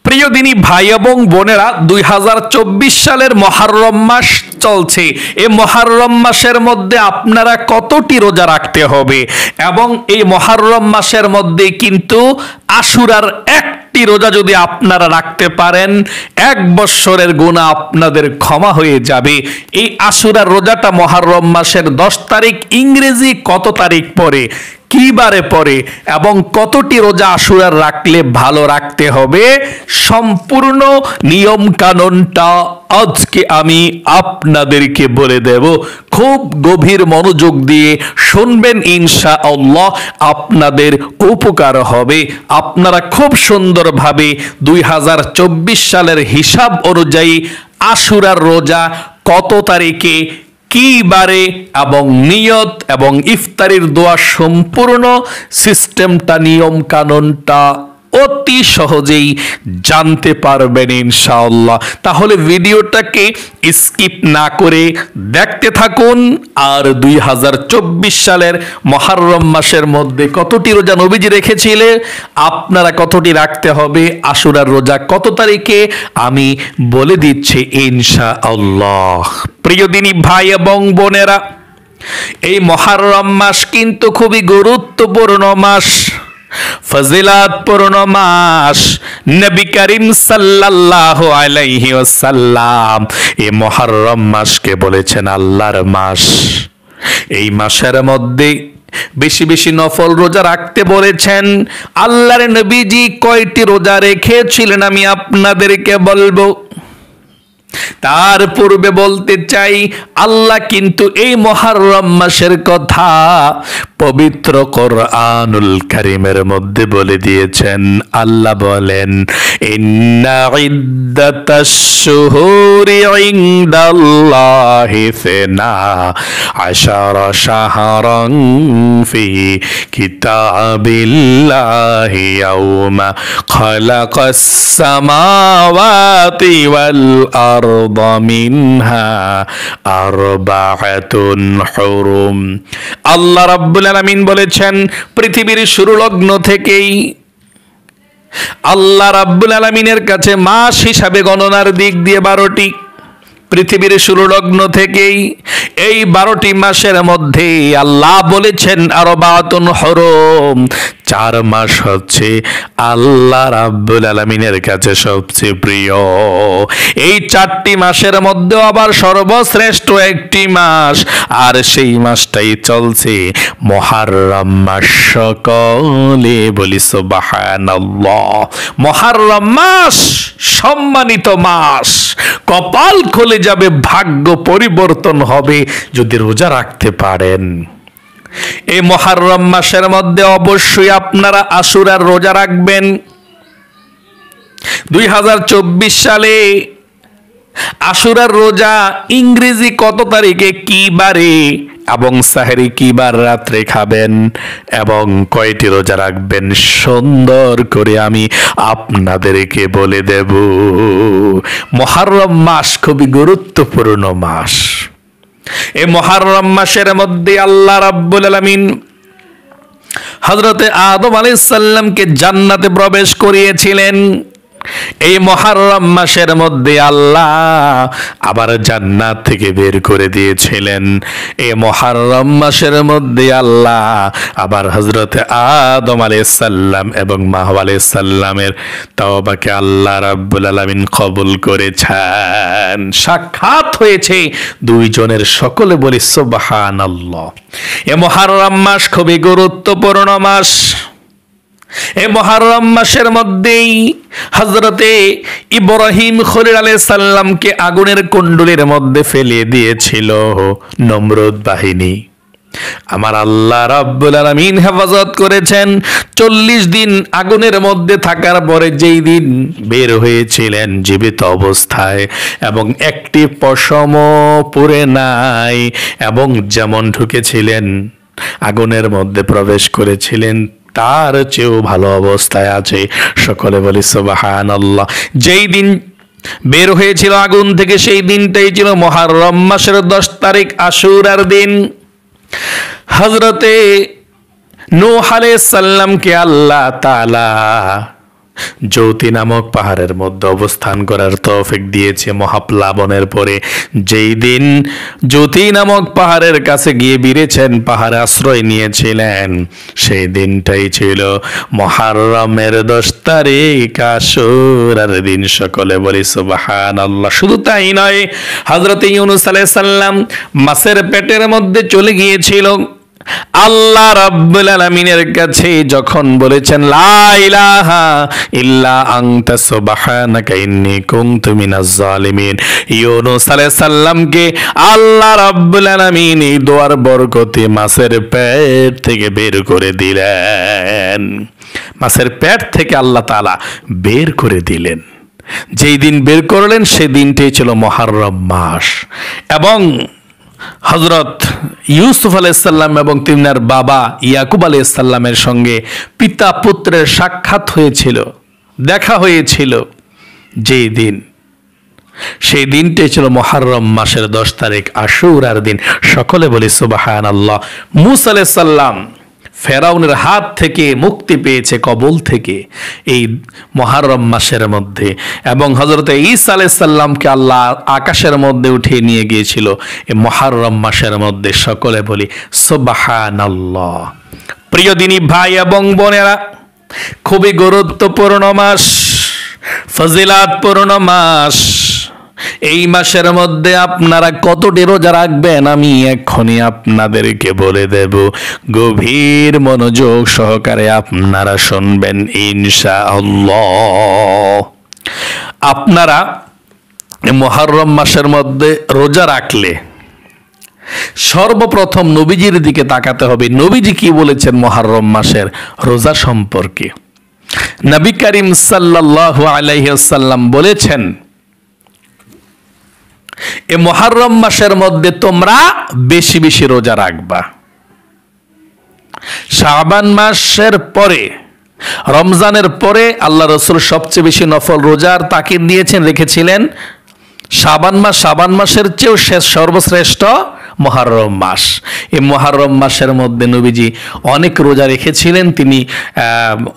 প্রিয় দিনী ভাই এবং বোনেরা, 2024 সালের মুহররম মাস চলছে। এই মুহররম মাসের মধ্যে আপনারা কতটি রোজা রাখতে হবে, এবং এই মুহররম মাসের মধ্যে কিন্তু আশুরার একটি রোজা যদি আপনারা রাখতে পারেন, 1 বছরের গুনাহ আপনাদের ক্ষমা হয়ে যাবে। এই আশুরার রোজাটা মুহররম মাসের 10 তারিখ, ইংরেজি কত তারিখ পরে, কি বারে পরে, এবং কতটি রোজা আশুরার রাখলে ভালো রাখতে হবে, সম্পূর্ণ নিয়ম কানুনটা আজকে আমি আপনাদেরকে বলে দেব। খুব গভীর মনোযোগ দিয়ে শুনবেন, ইনশাআল্লাহ আপনাদের উপকার হবে। আপনারা খুব সুন্দরভাবে 2024 সালের হিসাব অনুযায়ী আশুরার রোজা কত তারিখে, কি বারে, এবং নিয়ত এবং ইফতারির দোয়া সম্পূর্ণ সিস্টেমটা, নিয়ম কানুনটা অতি সহজেই জানতে পারবেন ইনশাআল্লাহ। তাহলে ভিডিওটাকে স্কিপ না করে দেখতে থাকুন। আর 2024 সালের মুহররম মাসের মধ্যে কতটি রোজা নবীজি রেখেছিলেন, আপনারা কতটি রাখতে হবে, আশুরার রোজা কত তারিখে, আমি বলে দিচ্ছি ইনশাআল্লাহ। প্রিয় দিনী ভাই এবং বোনেরা, এই মুহররম মাস কিন্তু খুবই গুরুত্বপূর্ণ মাস, ফজিলাতপূর্ণ মাস। নবী করিম সাল্লাল্লাহু আলাইহি ওয়াসাল্লাম এই মুহররম মাসকে বলেছেন আল্লাহর মাস। এই মাসের মধ্যে বেশি বেশি নফল রোজা রাখতে বলেছেন। আল্লাহর নবীজি কয়টি রোজা রেখেছিলেন আমি আপনাদেরকে বলবো। তার পূর্বে বলতে চাই, আল্লাহ কিন্তু এই মুহররম মাসের কথা পবিত্র কোরআনুল কারীমের মধ্যে বলে দিয়েছেন। আল্লাহ বলেন, ইন্না ইদ্দাতাশ শুহুরি ইনদাল্লাহি ইসনা আশারা শাহরান ফি কিতাবিল্লাহি ইয়াওমা খালাকাস সামাওয়াতি ওয়াল আরদ মিনহা আরবাআতুন হুরুম। আল্লাহ রাব্বুল আলামিন বলেছেন, পৃথিবীর শুরু লগ্ন থেকেই আল্লাহ রাব্বুল আলামিনের কাছে মাস হিসাবে গণনার দিক দিয়ে 12টি। পৃথিবীর শুরু লগ্ন থেকেই এই 12টি মাসের মধ্যে আল্লাহ বলেছেন আরবাআতুন হুরুম, 4 মাস হচ্ছে আল্লাহ রাব্বুল আলামিনের কাছে সবচেয়ে প্রিয়। এই 4টি মাসের মধ্যে আবার সর্বশ্রেষ্ঠ একটি মাস, আর সেই মাসটাই চলছে মুহররম মাস। সকলে বলি সুবহানাল্লাহ। মুহররম মাস সম্মানিত মাস, কপাল খুলে যাবে, ভাগ্য পরিবর্তন হবে যদি রোজা রাখতে পারেন। এই মুহররম মাসের মধ্যে অবশ্যই আপনারা আশুরার রোজা রাখবেন। 2024 সালে আশুরার রোজা ইংরেজি কত তারিখে, কি বারে, এবং সাহরি কি বার রাত্রে খাবেন, এবং কয়টি রোজা রাখবেন, সুন্দর করে আমি আপনাদেরকে বলে দেব। মুহররম মাস খুবই গুরুত্বপূর্ণ মাস। এই মুহররম মাসের মধ্যে আল্লাহ রাব্বুল আলামিন হযরতে আদম আলাইহিস সালামকে জান্নাতে প্রবেশ করিয়েছিলেন। এই মুহররম মাসের মধ্যে আল্লাহ আবার জান্নাত থেকে বের করে দিয়েছিলেন। এই মুহররম মাসের মধ্যে আল্লাহ আবার হযরতে আদম আলাইহিস সালাম এবং হাওয়া আলাইহিস সালামের তওবাকে আল্লাহ রাব্বুল আলামিন কবুল করেছেন। সাক্ষাৎ হয়েছে দুইজনের, সকলে বলি সুবহানাল্লাহ। এই মুহররম মাস খুবই গুরুত্বপূর্ণ মাস। এই মুহররম মাসের মধ্যেই হযরতে ইব্রাহিম খলিল আলাইহিস সালামকে আগুনের কুণ্ডলীর মধ্যে ফেলে দিয়েছিল নমরুদ বাহিনী। আমার আল্লাহ রাব্বুল আলামিন হেফাজত করেছেন। 40 দিন আগুনের মধ্যে থাকার পরে যেই দিন বের হয়েছিলেন জীবিত অবস্থায়, এবং একটি পশমও পুড়ে নাই, এবং যেমন ঢুকেছিলেন আগুনের মধ্যে প্রবেশ করেছিলেন তার চেয়েও ভালো অবস্থায় আছে। সকলে বলি সুবহানাল্লাহ। যেই দিন বের হয়েছিল আগুন থেকে, সেই দিনটাই ছিল মুহররম মাসের 10 তারিখ, আশুরার দিন। হযরতে নূহ আলাইহিস সালামকে আল্লাহ তাআলা জ্যোতি নামক পাহাড়ের মধ্যে অবস্থান করার তৌফিক দিয়েছে মহাপ্লাবনের পরে। যেই দিন জ্যোতি নামক পাহাড়ের কাছে গিয়ে বিরেছেন, পাহাড়ে আশ্রয় নিয়েছিলেন, সেই দিনটাই ছিল মুহররমের 10 তারিখ, আশুরার দিন। সকলে বলি সুবহানাল্লাহ। শুধু তাই নয়, হযরত ইউনূস আলাইহিস সালাম মাছের পেটের মধ্যে চলে গিয়েছিল। আল্লাহ রাব্বুল আলামিনের কাছে যখন বলেছেন লা ইলাহা ইল্লা আনতা সুবহানাকা ইন্নী কুনতু মিনাজ জালিমিন, ইউনূস আলাইহিস সালামকে আল্লাহ রাব্বুল আলামিন এই দোয়ার বরকতে মাছের পেট থেকে বের করে দিলেন। মাছের পেট থেকে আল্লাহ তাআলা বের করে দিলেন। যেই দিন বের করলেন সেই দিনটাই ছিল মুহররম মাস। এবং হযরত ইউসুফ আলাইহিস সালাম এবং তিনার বাবা ইয়াকুব আলাইহিস সালামের সঙ্গে পিতা পুত্রের সাক্ষাৎ হয়েছিল, দেখা হয়েছিল যেই দিন, সেই দিনটাই ছিল মুহররম মাসের 10 তারিখ, আশুরার দিন। সকলে বলি সুবহানাল্লাহ। মূসা আলাইহিস সালাম ফেরাউনের হাত থেকে মুক্তি পেয়েছে, কবল থেকে, এই মুহররম মাসের মধ্যে। এবং হযরত ঈসা আলাইহিস সালামকে আল্লাহ আকাশের মধ্যে উঠিয়ে নিয়ে গিয়েছিল এই মুহররম মাসের মধ্যে। সকলে বলি সুবহানাল্লাহ। প্রিয় দিনী ভাই এবং বোনেরা, খুবই গুরুত্বপূর্ণ মাস, ফজিলাতপূর্ণ মাস। এই মাসের মধ্যে আপনারা কতটি রোজা রাখবেন আমি এক্ষুনি আপনাদেরকে বলে দেব। গভীর মনোযোগ সহকারে আপনারা শুনবেন ইনশাআল্লাহ। আপনারা মুহররম মাসের মধ্যে রোজা রাখলে সর্বপ্রথম নবীজির দিকে তাকাতে হবে। নবীজি কি বলেছেন মুহররম মাসের রোজা সম্পর্কে? নবী করিম সাল্লাল্লাহু আলাইহি ওয়াসাল্লাম বলেছেন, এ মুহররম মাসের মধ্যে তোমরা বেশি বেশি রোজা রাখবা। শাবান মাসের পরে, রমজানের পরে আল্লাহ রাসূল সবচেয়ে বেশি নফল রোজার তাকিদ দিয়েছেন, রেখেছিলেন শাবান মাস। শাবান মাসের চেয়েও সর্বশ্রেষ্ঠ মুহররম মাস। এই মুহররম মাসের মধ্যে নবীজি অনেক রোজা রেখেছিলেন, তিনি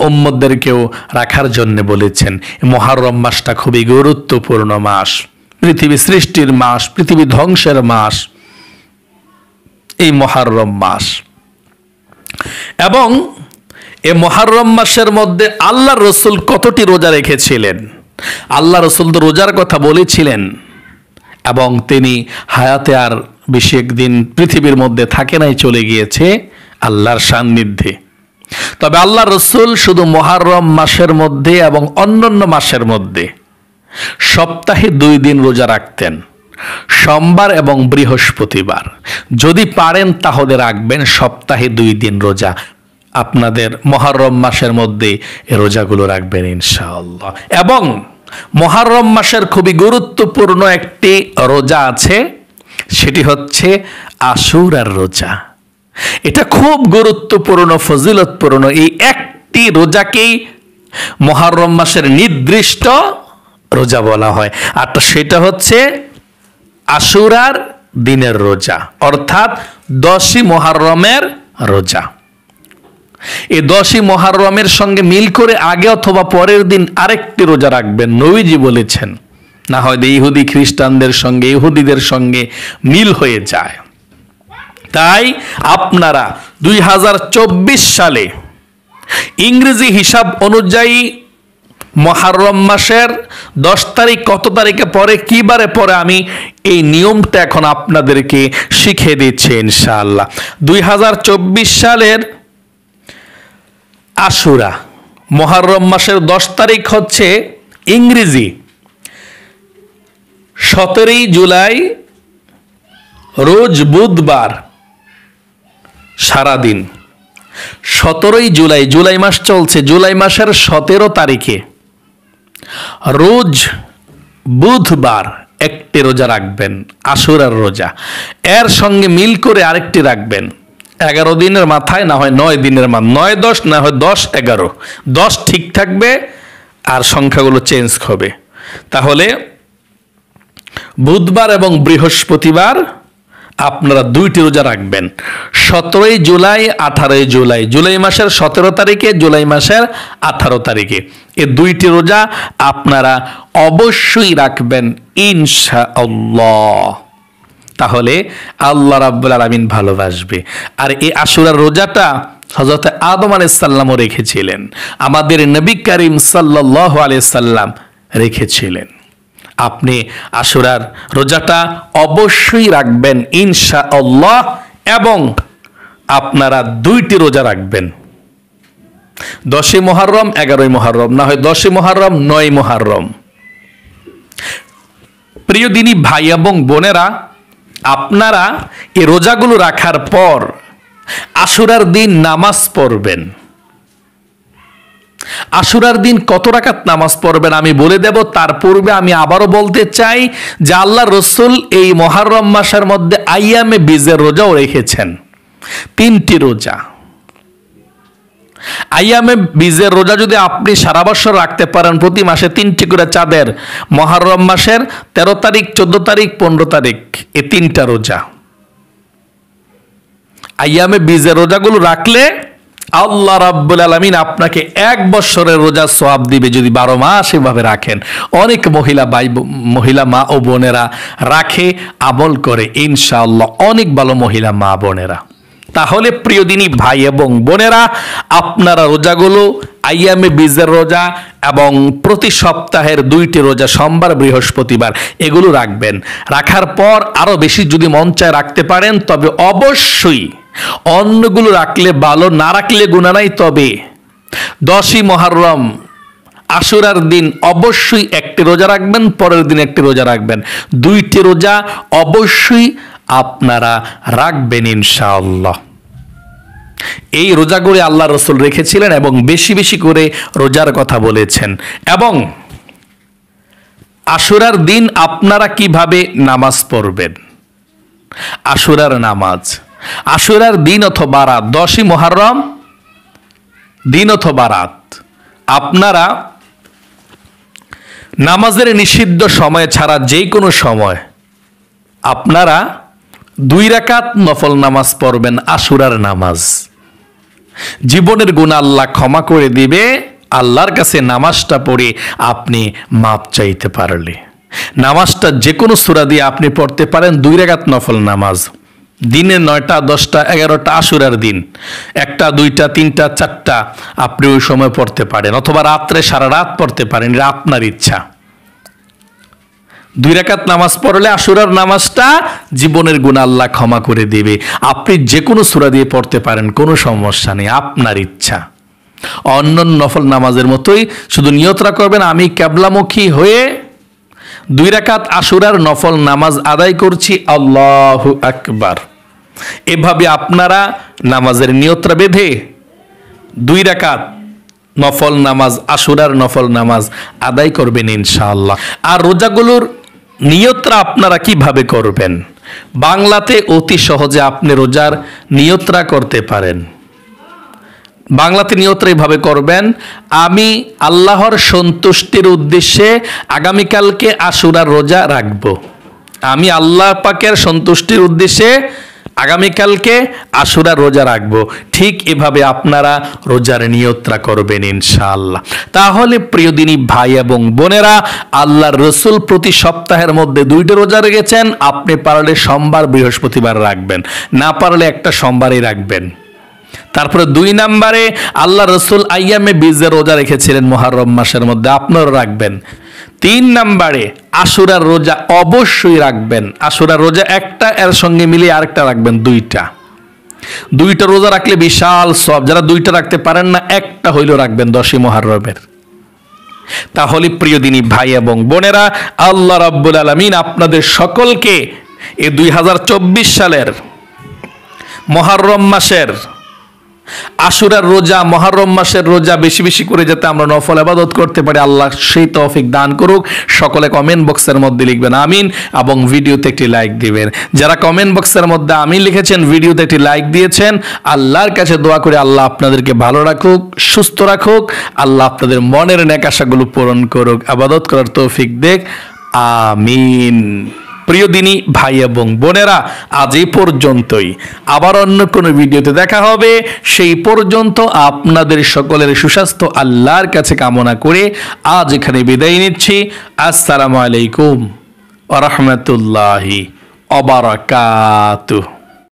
উম্মতদেরকেও রাখার জন্য বলেছেন। মুহররম মাসটা খুবই গুরুত্বপূর্ণ মাস, পৃথিবী সৃষ্টির মাস, পৃথিবী ধ্বংসের মাস এই মুহররম মাস। এবং এই মুহররম মাসের মধ্যে আল্লাহ রাসূল কতটি রোজা রেখেছিলেন? আল্লাহ রাসূল তো রোজার কথা বলেছিলেন, এবং তিনি হায়াতে আর বেশি একদিন পৃথিবীর মধ্যে থাকে নাই, চলে গিয়েছে আল্লাহর সান্নিধ্যে। তবে আল্লাহ রাসূল শুধু মুহররম মাসের মধ্যে এবং অন্যান্য মাসের মধ্যে সপ্তাহে 2 দিন রোজা রাখতেন, সোমবার এবং বৃহস্পতিবার। যদি পারেন তাহলে রাখবেন সপ্তাহে 2 দিন রোজা। আপনাদের মুহররম মাসের মধ্যে এই রোজাগুলো রাখবেন ইনশাআল্লাহ। এবং মুহররম মাসের খুবই গুরুত্বপূর্ণ একটি রোজা আছে, সেটি হচ্ছে আশুরার রোজা। এটা খুব গুরুত্বপূর্ণ, ফজিলতপূর্ণ। এই একটি রোজাকেই মুহররম মাসের নির্দিষ্ট রোজা বলা হয়। আর সেটা হচ্ছে আশুরার দিনের রোজা, অর্থাৎ 10ই মুহররমের রোজা। এই 10ই মুহররমের সঙ্গে মিল করে আগে অথবা পরের দিন আরেকটি রোজা রাখবেন, নবীজি বলেছেন। না হয় ইহুদি খ্রিস্টানদের সঙ্গে, ইহুদিদের সঙ্গে মিল হয়ে যায়। তাই আপনারা 2024 সালে ইংরেজি হিসাব অনুযায়ী মুহররম মাসের 10 তারিখ কত তারিখে পরে, কি বারে পরে, আমি এই নিয়মটা এখন আপনাদেরকে শিখিয়ে দিচ্ছি ইনশাআল্লাহ। 2024 সালের আশুরা, মুহররম মাসের 10 তারিখ হচ্ছে ইংরেজি 17ই জুলাই, রোজ বুধবার, সারাদিন। 17ই জুলাই, জুলাই মাস চলছে, জুলাই মাসের 17 তারিখে রোজ বুধবার একটি রোজা রাখবেন, আশুরার রোজা। এর সঙ্গে মিল করে আরেকটি রাখবেন 11 দিনের মাথায়, না হয় 9 দিনের মাথায়, 9, 10, না হয় 10, 11। 10 ঠিক থাকবে আর সংখ্যাগুলো চেঞ্জ হবে। তাহলে বুধবার এবং বৃহস্পতিবার আপনারা 2টি রোজা রাখবেন। 17 জুলাই 18 জুলাই, জুলাই মাসের 17 তারিখে, জুলাই মাসের 18 তারিখে এই 2টি রোজা আপনারা অবশ্যই রাখবেন ইনশাআল্লাহ। তাহলে আল্লাহ রাব্বুল আলামিন ভালোবাসবে। আর এই আশুরার রোজাটা হযরত আদম আলাইহিস সালামও রেখেছিলেন, আমাদের নবী করিম সাল্লাল্লাহু আলাইহি সাল্লাম রেখেছিলেন। আপনি আশুরার রোজাটা অবশ্যই রাখবেন ইনশাআল্লাহ, এবং আপনারা 2টি রোজা রাখবেন, 10 মুহররম 11 মুহররম, না হয় 10 মুহররম 9 মুহররম। প্রিয় দিনী ভাই এবং বোনেরা, আপনারা এই রোজাগুলো রাখার পর আশুরার দিন নামাজ পড়বেন। আশুরার দিন কত রাকাত নামাজ পড়বেন আমি বলে দেব। তার পূর্বে আমি আবারও বলতে চাই যে আল্লাহ রসুল এই মুহররম মাসের মধ্যে আইয়ামে বীজের রোজাও রেখেছেন, 3টি রোজা। আইয়ামে বীজের রোজা যদি আপনি সারা বছর রাখতে পারেন, প্রতি মাসে 3টি করে চাঁদের, মুহররম মাসের 13 তারিখ, 14 তারিখ, 15 তারিখ, এই 3টা রোজা আইয়ামে বীজের রোজাগুলো রাখলে আল্লাহ রাব্বুল আলামিন আপনাকে 1 বছরের রোজার সওয়াব দিবে যদি 12 মাস এভাবে রাখেন। অনেক মহিলা মা ও বোনেরা রাখে, আমল করে, ইনশাআল্লাহ অনেক ভালো মহিলা মা বোনেরা। তাহলে প্রিয় দিনী ভাই এবং বোনেরা, আপনারা রোজাগুলো আইয়ামে বীজের রোজা এবং প্রতি সপ্তাহের 2টি রোজা, সোমবার বৃহস্পতিবার, এগুলো রাখবেন। রাখার পর আরো বেশি যদি মন চায় রাখতে পারেন, তবে অবশ্যই অন্যগুলো রাখলে ভালো, না রাখলে গুনাহ নাই। তবে 10 মুহররম আশুরার দিন অবশ্যই 1টি রোজা রাখবেন, পরের দিন 1টি রোজা রাখবেন, 2টি রোজা অবশ্যই আপনারা রাখবেন ইনশাআল্লাহ। এই রোজাগুলো আল্লাহ রসুল রেখেছিলেন এবং বেশি বেশি করে রোজার কথা বলেছেন। এবং আশুরার দিন আপনারা কিভাবে নামাজ পড়বেন, আশুরার নামাজ, আশুরার দিন অথবা রাত, 10 মুহররম দিন অথবা রাত, আপনারা নামাজের নিষিদ্ধ সময় ছাড়া যে কোনো সময় আপনারা 2 রাকাত নফল নামাজ পড়বেন, আশুরার নামাজ। জীবনের গুনাহ আল্লাহ ক্ষমা করে দিবে আল্লাহর কাছে নামাজটা পড়ে আপনি মাপ চাইতে পারলে। নামাজটা যে কোনো সূরা দিয়ে আপনি পড়তে পারেন, 2 রাকাত নফল নামাজ, দিনে 9টা 10টা 11টা আশুরার দিন, 1টা 2টা 3টা 4টা আপনি ওই সময় পড়তে পারেন, অথবা রাত্রে সারা রাত পড়তে পারেন, এটা আপনার ইচ্ছা। 2 রাকাত নামাজ পড়লে আশুরার নামাজটা জীবনের গুনাহ আল্লাহ ক্ষমা করে দেবে। আপনি যে কোনো সূরা দিয়ে পড়তে পারেন, কোনো সমস্যা নেই, আপনার ইচ্ছা। অন্য নফল নামাজের মতোই শুধু নিয়তরা করবেন আমি কিবলামুখী হয়ে 2 রাকাত আশুরার নফল নামাজ আদায় করছি, আল্লাহু আকবার। এভাবে আপনারা নামাজের নিয়তরা বেঁধে 2 রাকাত নফল নামাজ, আশুরার নফল নামাজ আদায় করবেন ইনশাআল্লাহ। আর রোজাগুলোর নিয়তরা আপনারা কিভাবে করবেন, বাংলাতে অতি সহজে আপনি রোজার নিয়তরা করতে পারেন। বাংলাতে নিয়তরা এইভাবে করবেন, আমি আল্লাহর সন্তুষ্টির উদ্দেশ্যে আগামীকালকে আশুরার রোজা রাখব। আমি আল্লাহ পাকের সন্তুষ্টির উদ্দেশ্যে আগামীকালকে আশুরার রোজা রাখব। ঠিক এভাবে আপনারা রোজার নিয়তরা করবেন ইনশাআল্লাহ। তাহলে প্রিয় দিনী ভাই এবং বোনেরা, আল্লাহর রসুল প্রতি সপ্তাহের মধ্যে 2টা রোজা রেখেছেন। আপনি পারলে সোমবার বৃহস্পতিবার রাখবেন, না পারলে একটা সোমবারই রাখবেন। তারপরে 2 নম্বরে আল্লাহ রসুল আইয়ামে বীজের রোজা রেখেছিলেন মুহররম মাসের মধ্যে, আপনারা রাখবেন। 3 নম্বরে আশুরার রোজা অবশ্যই রাখবেন। আশুরার রোজা একটা, এর সঙ্গে মিলিয়ে আরেকটা রাখবেন, 2টা রোজা রাখলে বিশাল সওয়াব। যারা 2টা রাখতে পারেন না, একটা হইলেও রাখবেন 10 মুহররমের। তাহলে প্রিয় দিনী ভাই এবং বোনেরা, আল্লাহ রাব্বুল আলামিন আপনাদের সকলকে এই 2024 সালের মুহররম মাসের আশুরার রোজা, মুহররম মাসের রোজা বেশি বেশি করে যাতে আমরা নফল ইবাদত করতে পারি, আল্লাহ সেই তৌফিক দান করুক। সকলে কমেন্ট বক্সের মধ্যে লিখবেন আমিন এবং ভিডিওতে একটি লাইক দিবেন। যারা কমেন্ট বক্সের মধ্যে আমিন লিখেছেন, ভিডিওতে একটি লাইক দিয়েছেন, আল্লাহর কাছে দোয়া করে আল্লাহ আপনাদেরকে ভালো রাখুক, সুস্থ রাখুক, আল্লাহ আপনাদের মনের নেক আশাগুলো পূরণ করুক, ইবাদত করার তৌফিক দেখ, আমিন। প্রিয় দিনী ভাই এবং বোনেরা, আজ এই পর্যন্তই। আবার অন্য কোনো ভিডিওতে দেখা হবে। সেই পর্যন্ত আপনাদের সকলের সুস্বাস্থ্য আল্লাহর কাছে কামনা করে আজ এখানে বিদায় নিচ্ছি। আসসালামু আলাইকুম ওয়া রাহমাতুল্লাহি ওয়া বারাকাতুহু।